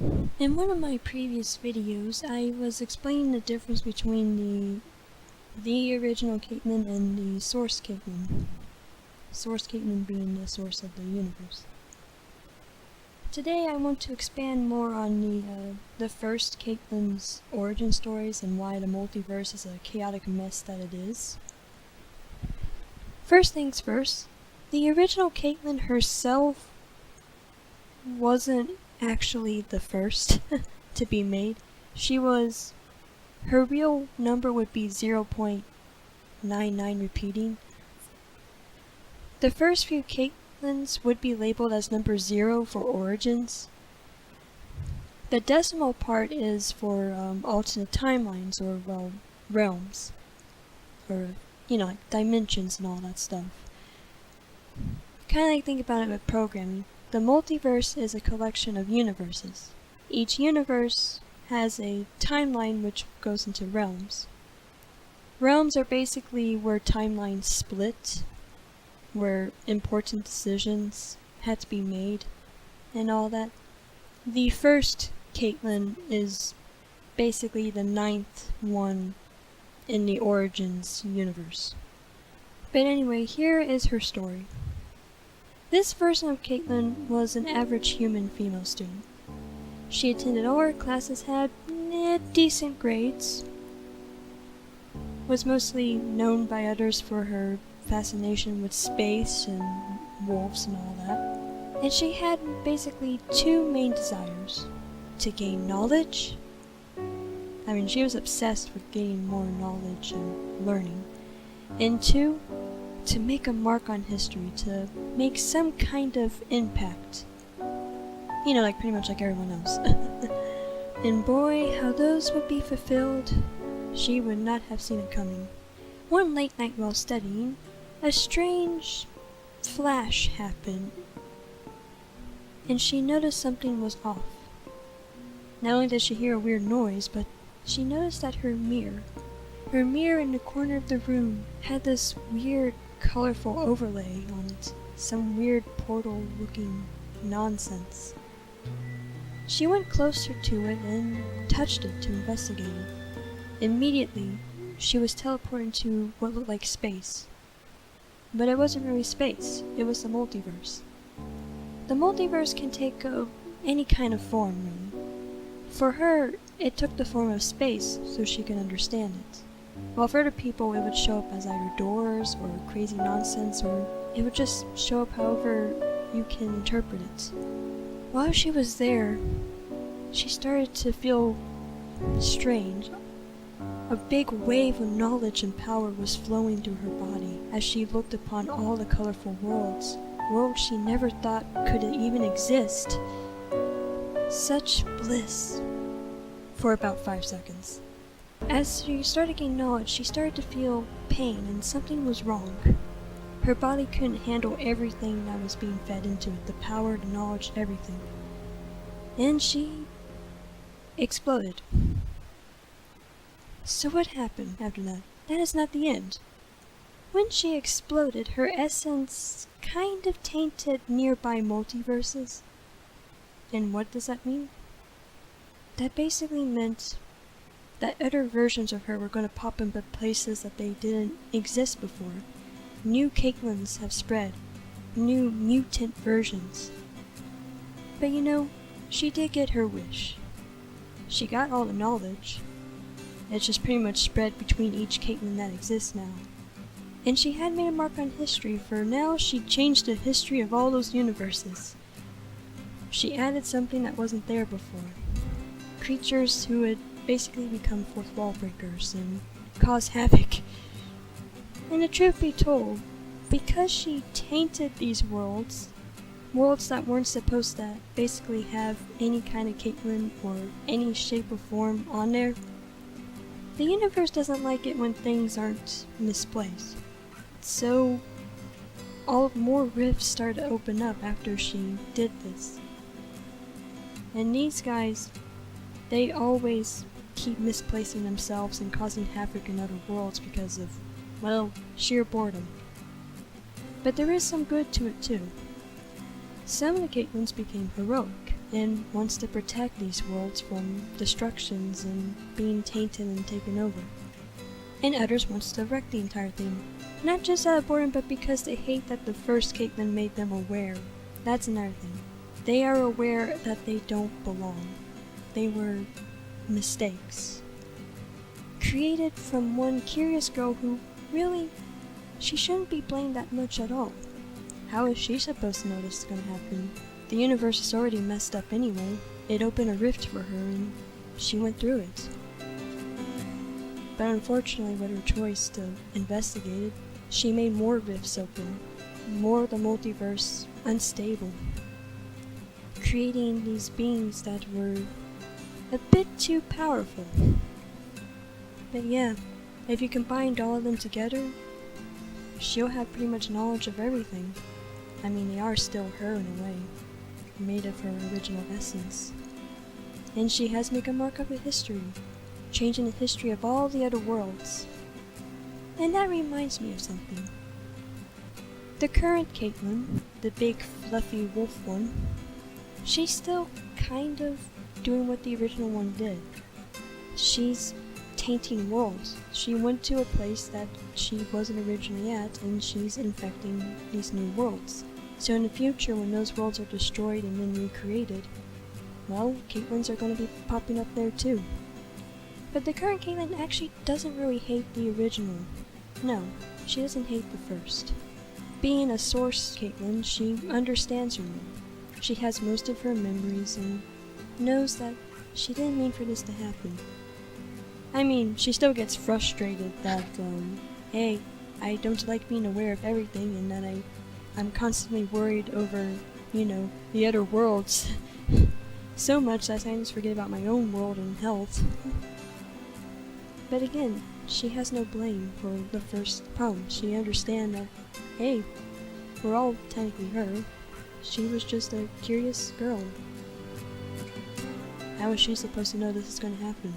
In one of my previous videos, I was explaining the difference between the original Kaitlyn and the source Kaitlyn. Source Kaitlyn being the source of the universe. Today I want to expand more on the first Kaitlyn's origin stories and why the multiverse is a chaotic mess that it is. First things first, the original Kaitlyn herself wasn't actually the first to be made. Her real number would be 0.99 repeating. The first few Kaitlyns would be labeled as number 0 for origins. The decimal part is for alternate timelines or, realms. Or, like dimensions and all that stuff. Kinda like think about it with programming. The multiverse is a collection of universes. Each universe has a timeline which goes into realms. Realms are basically where timelines split, where important decisions had to be made, and all that. The first Kaitlyn is basically the 9th one in the Origins universe. But anyway, here is her story. This version of Kaitlyn was an average human female student. She attended all her classes, had decent grades, was mostly known by others for her fascination with space and wolves and all that. And she had basically two main desires: to gain knowledge. She was obsessed with gaining more knowledge and learning. And two, to make a mark on history, to make some kind of impact. Like pretty much like everyone else. And boy, how those would be fulfilled, she would not have seen it coming. One late night while studying, a strange flash happened, and she noticed something was off. Not only did she hear a weird noise, but she noticed that her mirror in the corner of the room had this weird colorful overlay on it, some weird portal-looking nonsense. She went closer to it and touched it to investigate it. Immediately, she was teleported to what looked like space. But it wasn't really space, it was the multiverse. The multiverse can take any kind of form, really. For her, it took the form of space so she could understand it. While for other people, it would show up as either doors or crazy nonsense, or it would just show up however you can interpret it. While she was there, she started to feel strange. A big wave of knowledge and power was flowing through her body as she looked upon all the colorful worlds she never thought could even exist. Such bliss. For about 5 seconds. As she started gaining knowledge, she started to feel pain and something was wrong. Her body couldn't handle everything that was being fed into it, the power, the knowledge, everything. And she exploded. So what happened after that? That is not the end. When she exploded, her essence kind of tainted nearby multiverses. And what does that mean? That basically meant that other versions of her were going to pop up in places that they didn't exist before. New Kaitlyns have spread. New mutant versions. But she did get her wish. She got all the knowledge. It's just pretty much spread between each Kaitlyn that exists now. And she had made a mark on history, for now she changed the history of all those universes. She added something that wasn't there before. Creatures who had basically become fourth wall breakers and cause havoc. And the truth be told, because she tainted these worlds that weren't supposed to basically have any kind of Kaitlyn or any shape or form on there, the universe doesn't like it when things aren't misplaced. So, more rifts started to open up after she did this. And these guys, they always keep misplacing themselves and causing havoc in other worlds because of, sheer boredom. But there is some good to it too. Some of the Kaitlins became heroic. and wants to protect these worlds from destructions and being tainted and taken over. And others wants to wreck the entire thing. Not just out of boredom, but because they hate that the first Kaitlyn made them aware. That's another thing. They are aware that they don't belong. They were mistakes. Created from one curious girl who, really, she shouldn't be blamed that much at all. How is she supposed to know this is gonna happen? The universe is already messed up anyway. It opened a rift for her and she went through it. But unfortunately, with her choice to investigate it, she made more rifts open, more of the multiverse unstable, creating these beings that were a bit too powerful. But yeah, if you combined all of them together, she'll have pretty much knowledge of everything. I mean, they are still her in a way, made of her original essence. And she has made a mark of the history, changing the history of all the other worlds. And that reminds me of something. The current Kaitlyn, the big fluffy wolf one, she's still kind of doing what the original one did. She's tainting worlds. She went to a place that she wasn't originally at, and she's infecting these new worlds. So in the future, when those worlds are destroyed and then recreated, well, Kaitlyns are going to be popping up there too. But the current Kaitlyn actually doesn't really hate the original. No, she doesn't hate the first. Being a source Kaitlyn, she understands her more. She has most of her memories and knows that she didn't mean for this to happen. I mean, she still gets frustrated that, hey, I don't like being aware of everything and that I'm constantly worried over, the other worlds. So much that I sometimes forget about my own world and health. But again, she has no blame for the first problem. She understands that, hey, we're all technically her. She was just a curious girl. How is she supposed to know this is going to happen?